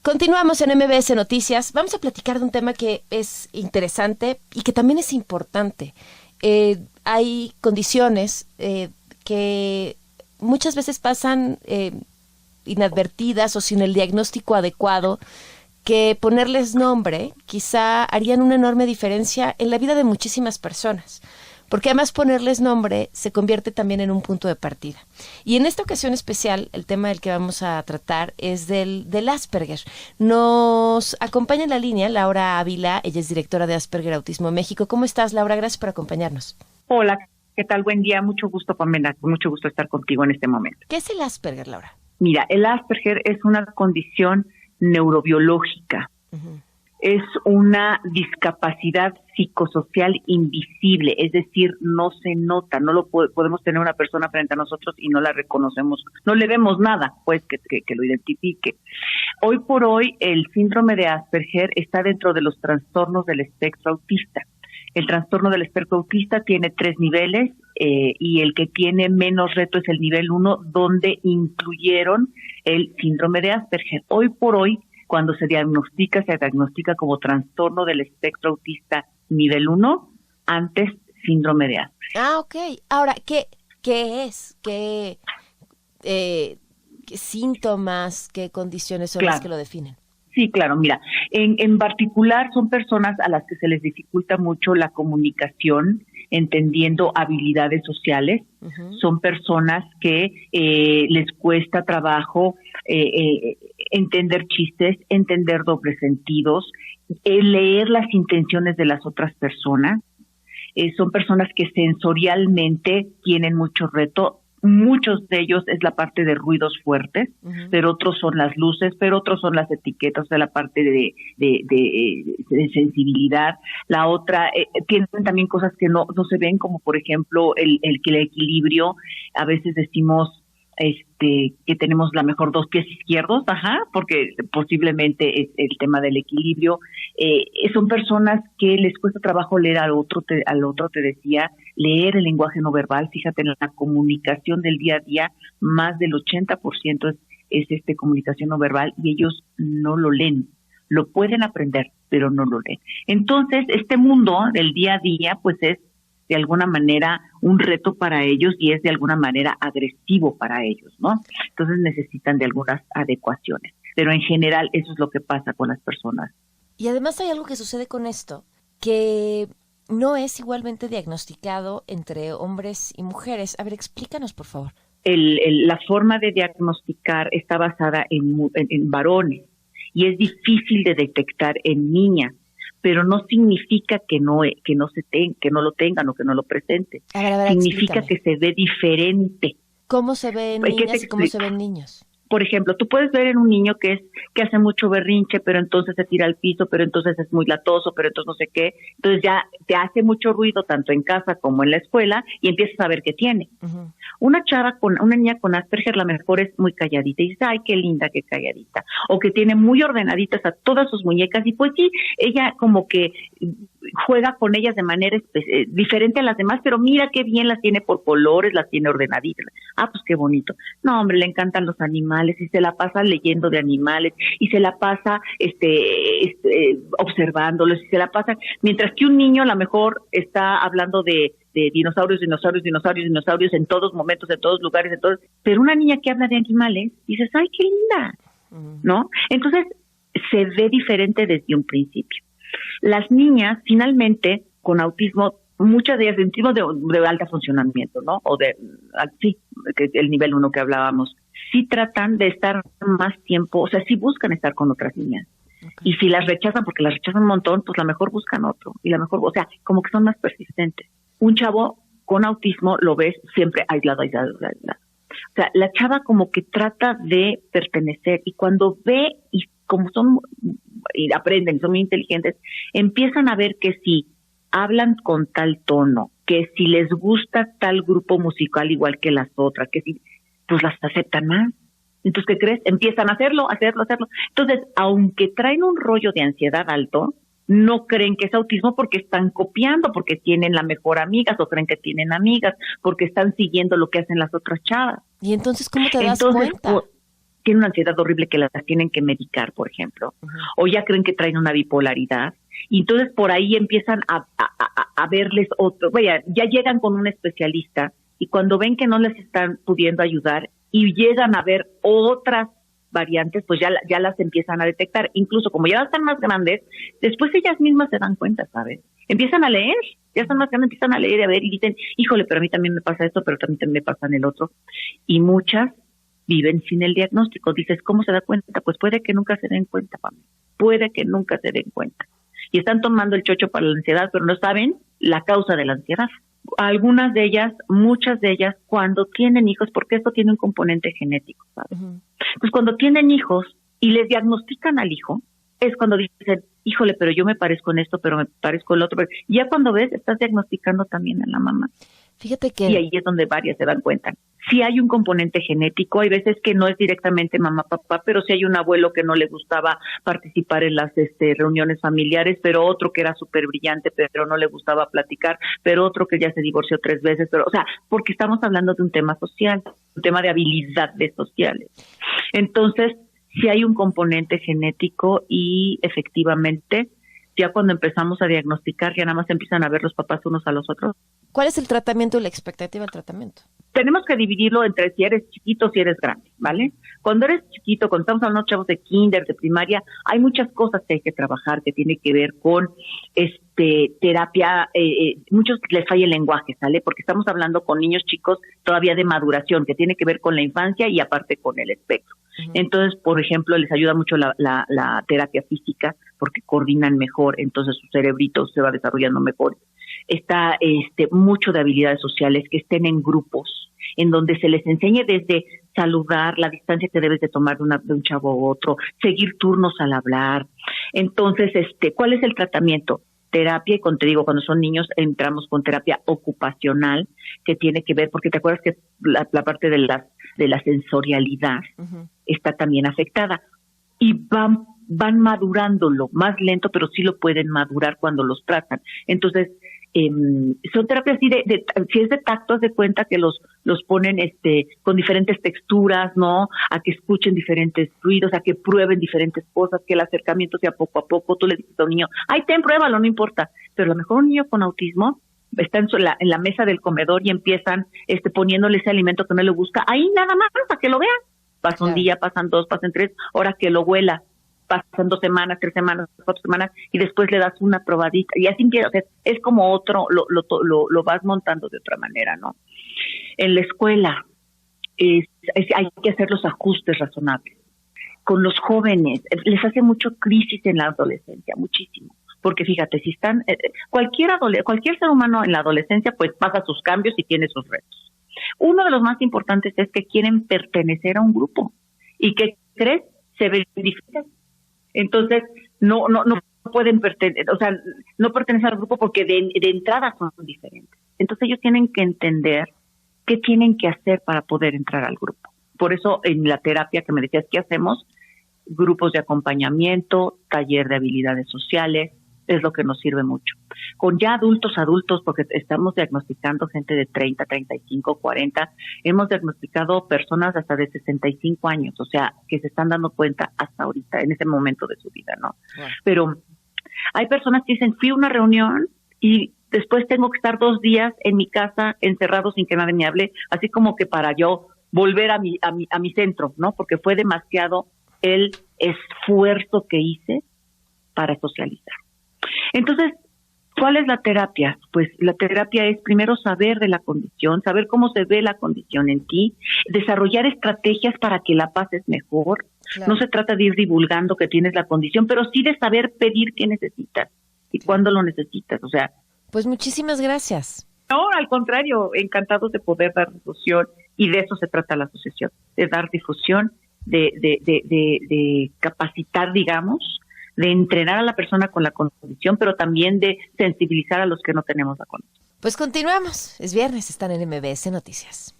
Continuamos en MBS Noticias. Vamos a platicar de un tema que es interesante y que también es importante. Hay condiciones que muchas veces pasan inadvertidas o sin el diagnóstico adecuado, que ponerles nombre quizá harían una enorme diferencia en la vida de muchísimas personas. Porque además ponerles nombre se convierte también en un punto de partida. Y en esta ocasión especial, el tema del que vamos a tratar es del Asperger. Nos acompaña en la línea Laura Ávila, ella es directora de Asperger Autismo México. ¿Cómo estás, Laura? Gracias por acompañarnos. Hola, ¿qué tal? Buen día, mucho gusto, Pamela, mucho gusto estar contigo en este momento. ¿Qué es el Asperger, Laura? Mira, el Asperger es una condición neurobiológica. Uh-huh. Es una discapacidad psicosocial invisible, es decir, no se nota, no lo podemos tener una persona frente a nosotros y no la reconocemos, no le vemos nada, pues, que lo identifique. Hoy por hoy, el síndrome de Asperger está dentro de los trastornos del espectro autista. El trastorno del espectro autista tiene 3 niveles y el que tiene menos reto es el nivel 1, donde incluyeron el síndrome de Asperger. Hoy por hoy, cuando se diagnostica como trastorno del espectro autista nivel 1, antes síndrome de Asperger. Ah, ok. Ahora, ¿qué es? ¿Qué síntomas, qué condiciones son las que lo definen? Sí, claro, mira, en particular son personas a las que se les dificulta mucho la comunicación, entendiendo habilidades sociales. Uh-huh. Son personas que les cuesta trabajo entender chistes, entender dobles sentidos, leer las intenciones de las otras personas. Son personas que sensorialmente tienen mucho reto. Muchos de ellos es la parte de ruidos fuertes, uh-huh, pero otros son las luces, pero otros son las etiquetas, de la parte de sensibilidad. La otra, tienen también cosas que no se ven, como por ejemplo el equilibrio. A veces decimos que tenemos la mejor 2 pies izquierdos, porque posiblemente es el tema del equilibrio. Son personas que les cuesta trabajo leer al otro, te decía, leer el lenguaje no verbal. Fíjate, en la comunicación del día a día, más del 80% es comunicación no verbal, y ellos no lo leen. Lo pueden aprender, pero no lo leen. Entonces, este mundo del día a día, pues es de alguna manera un reto para ellos y es de alguna manera agresivo para ellos, ¿no? Entonces necesitan de algunas adecuaciones. Pero en general eso es lo que pasa con las personas. Y además hay algo que sucede con esto, que no es igualmente diagnosticado entre hombres y mujeres. A ver, explícanos, por favor. La forma de diagnosticar está basada en varones y es difícil de detectar en niñas, pero no significa que no lo tengan o que no lo presenten. A ver, significa explícame. Que se ve diferente. ¿Cómo se ve en niñas y cómo se ve en niños? Por ejemplo, tú puedes ver en un niño que hace mucho berrinche, pero entonces se tira al piso, pero entonces es muy latoso, pero entonces no sé qué. Entonces ya te hace mucho ruido tanto en casa como en la escuela y empiezas a ver qué tiene. Uh-huh. Una niña con Asperger, la mejor es muy calladita y dice, ay, qué linda, qué calladita. O que tiene muy ordenaditas a todas sus muñecas y pues sí, ella como que juega con ellas de manera diferente a las demás, pero mira qué bien las tiene por colores, las tiene ordenaditas. Ah, pues qué bonito. No, hombre, le encantan los animales y se la pasa leyendo de animales y se la pasa observándolos y se la pasa, mientras que un niño a lo mejor está hablando de dinosaurios en todos momentos, en todos lugares, pero una niña que habla de animales, dices, ay, qué linda, ¿no? Entonces, se ve diferente desde un principio. Las niñas, finalmente, con autismo, muchas de ellas, en tipo de alto funcionamiento, ¿no? O sí, que el nivel 1 que hablábamos, sí tratan de estar más tiempo, o sea, sí buscan estar con otras niñas. Okay. Y si las rechazan, porque las rechazan un montón, pues la mejor buscan otro. Y la mejor, o sea, como que son más persistentes. Un chavo con autismo lo ves siempre aislado. O sea, la chava como que trata de pertenecer y cuando ve, y como son, y aprenden, son muy inteligentes, empiezan a ver que si hablan con tal tono, que si les gusta tal grupo musical igual que las otras, que si, pues las aceptan más. Entonces, ¿qué crees? Empiezan a hacerlo. Entonces, aunque traen un rollo de ansiedad alto, no creen que es autismo porque están copiando, porque tienen la mejor amigas o creen que tienen amigas, porque están siguiendo lo que hacen las otras chavas. ¿Y entonces cómo te das cuenta? tienen una ansiedad horrible que las tienen que medicar, por ejemplo, o ya creen que traen una bipolaridad, y entonces por ahí empiezan a verles otro, vaya, ya llegan con un especialista, y cuando ven que no les están pudiendo ayudar, y llegan a ver otras variantes, pues ya las empiezan a detectar. Incluso como ya están más grandes, después ellas mismas se dan cuenta, ¿sabes? Empiezan a leer, ya están más grandes, empiezan a leer y a ver y dicen, híjole, pero a mí también me pasa esto, pero también me pasa en el otro. Y muchas viven sin el diagnóstico. Dices, ¿cómo se da cuenta? Pues puede que nunca se den cuenta, Pamela. Puede que nunca se den cuenta. Y están tomando el chocho para la ansiedad, pero no saben la causa de la ansiedad. Algunas de ellas, muchas de ellas, cuando tienen hijos, porque esto tiene un componente genético, ¿sabes? Pues cuando tienen hijos y les diagnostican al hijo, es cuando dicen, híjole, pero yo me parezco en esto, pero me parezco en el otro. Pero ya cuando ves, estás diagnosticando también a la mamá. Fíjate que... Y ahí es donde varias se dan cuenta. Sí hay un componente genético, hay veces que no es directamente mamá, papá, pero sí hay un abuelo que no le gustaba participar en las reuniones familiares, pero otro que era súper brillante, pero no le gustaba platicar, pero otro que ya se divorció 3 veces, pero, o sea, porque estamos hablando de un tema social, un tema de habilidades sociales. Entonces, sí hay un componente genético y efectivamente, ya cuando empezamos a diagnosticar, ya nada más empiezan a ver los papás unos a los otros. ¿Cuál es el tratamiento y la expectativa del tratamiento? Tenemos que dividirlo entre si eres chiquito o si eres grande, ¿vale? Cuando eres chiquito, cuando estamos hablando de chavos de kinder, de primaria, hay muchas cosas que hay que trabajar que tiene que ver con terapia. Muchos les falla el lenguaje, ¿sale? Porque estamos hablando con niños chicos todavía de maduración, que tiene que ver con la infancia y aparte con el espectro. Entonces, por ejemplo, les ayuda mucho la terapia física porque coordinan mejor, entonces su cerebrito se va desarrollando mejor. Está mucho de habilidades sociales, que estén en grupos, en donde se les enseñe desde saludar, la distancia que debes de tomar de un chavo a otro, seguir turnos al hablar. Entonces, ¿cuál es el tratamiento? Terapia, y te digo, cuando son niños entramos con terapia ocupacional, que tiene que ver, porque te acuerdas que la parte de la sensorialidad está también afectada, y van madurándolo más lento, pero sí lo pueden madurar cuando los tratan. Entonces, son terapias así si es de tacto, haz de cuenta que los ponen con diferentes texturas, ¿no? A que escuchen diferentes ruidos, a que prueben diferentes cosas, que el acercamiento sea poco a poco. Tú le dices a un niño, ay, pruébalo, no importa. Pero a lo mejor un niño con autismo está en la mesa del comedor y empiezan poniéndole ese alimento que no le gusta, ahí nada más, para que lo vean. Pasa un día, pasan 2, pasan 3, ahora que lo huela. Pasan 2 semanas, 3 semanas, 4 semanas, y después le das una probadita, y así empieza. O sea, es como otro, lo vas montando de otra manera, ¿no? En la escuela hay que hacer los ajustes razonables. Con los jóvenes, les hace mucho crisis en la adolescencia, muchísimo. Porque fíjate, si están, cualquier ser humano en la adolescencia, pues pasa sus cambios y tiene sus retos. Uno de los más importantes es que quieren pertenecer a un grupo. ¿Y qué crees? Se ven diferentes. Entonces, no pueden pertenecer, o sea, no pertenecen al grupo porque de entrada son diferentes. Entonces ellos tienen que entender qué tienen que hacer para poder entrar al grupo. Por eso en la terapia que me decías, ¿qué hacemos? Grupos de acompañamiento, taller de habilidades sociales, es lo que nos sirve mucho. Con ya adultos, porque estamos diagnosticando gente de 30, 35, 40, hemos diagnosticado personas hasta de 65 años, o sea, que se están dando cuenta hasta ahorita, en ese momento de su vida, ¿no? Wow. Pero hay personas que dicen, fui a una reunión y después tengo que estar 2 días en mi casa encerrado sin que nadie me hable, así como que para yo volver a mi centro, ¿no? Porque fue demasiado el esfuerzo que hice para socializar. Entonces, ¿cuál es la terapia? Pues la terapia es primero saber de la condición, saber cómo se ve la condición en ti, desarrollar estrategias para que la pases mejor. Claro. No se trata de ir divulgando que tienes la condición, pero sí de saber pedir qué necesitas y cuándo lo necesitas. O sea, pues muchísimas gracias. No, al contrario, encantados de poder dar difusión, y de eso se trata la asociación, de dar difusión, de capacitar, digamos, de entrenar a la persona con la condición, pero también de sensibilizar a los que no tenemos la condición. Pues continuamos. Es viernes, están en MBS Noticias.